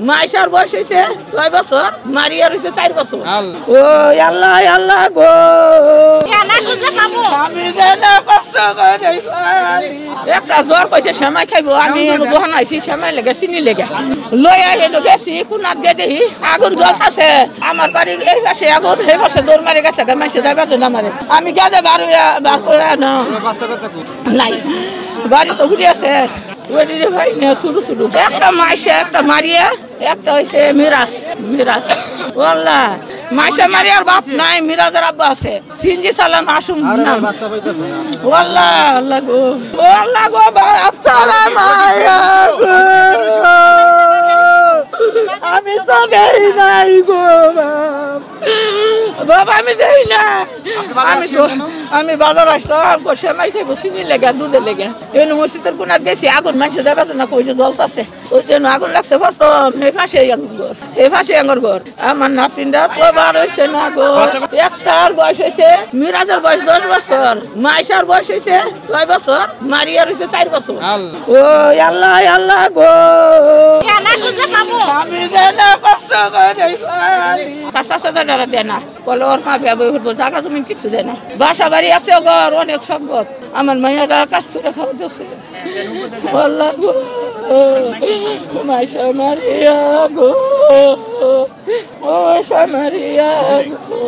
মাইশার বয়স হয়েছে 6 বছর, মারিয়ার হয়েছে 4 বছর। ও আল্লাহ আল্লাহ গো, আমি কষ্ট করে একটা জ্বর কইছে সেমাই খাইবো, আমি দোকান আইছি সেমাই লেগে চিনি লেগে লই আইলো গেছি কোনাত দিয়ে দেখি আগুন জ্বলতাছে। আমার বাড়ির এই পাশে আগুন, এই পাশে দৌড় মারে গেছে, মানুষে যাবে তো না মারে। আমি গেছে বার করে না নাই, বাড়ি তো ঘুরে আছে ভাই না, শুরু শুরু একটা মাইশা একটা মারিয়া, একটা হয়েছে মিরাজ। মিরাজ আল্লাহ, মাইশা মারিয়ার বাপ নাই, মিরাজের আব্বা আছে। সিনজি সালাম আসুম না আল্লাহ আল্লাহ গো, আল্লাহ গো বাপ ছাড়া মায়া গো, আমি তো দেই নাই গো বাবা, আমি দেই না। আমি বাজার আসলাম সেমাই খাইবো চিনি লেগে দুধে লেগে, এমনি মসজিদের কোনার গেছি আগুন মানুষের দেখা তো না, কই যে জ্বলতাছে ওই জন্য আগুন লাগছে। প্রথম এই পাশে ঘর, এই পাশে আঙর ঘর। আমার নাতিনরা তো বার হয়েছে না গো, একটার বয়স হয়েছে, মিরাজের বয়স 10 বছর, মাইশার বয়স হয়েছে 6 বছর, মারিয়ার হয়েছে 4 বছর। ও আল্লাহ আল্লাহ গো, আমি কষ্ট করে দেয় না, বলে ওর মা বিয়া বই জায়গা তুমি কিছু দেয় না, বাসা বাড়ি আছে ঘর অনেক সম্পদ। আমার মাইয়ারা কাজ করে খাওয়াতেছে আল্লাহ গো, মাইশা মারিয়া গো, ও মারিয়া গো।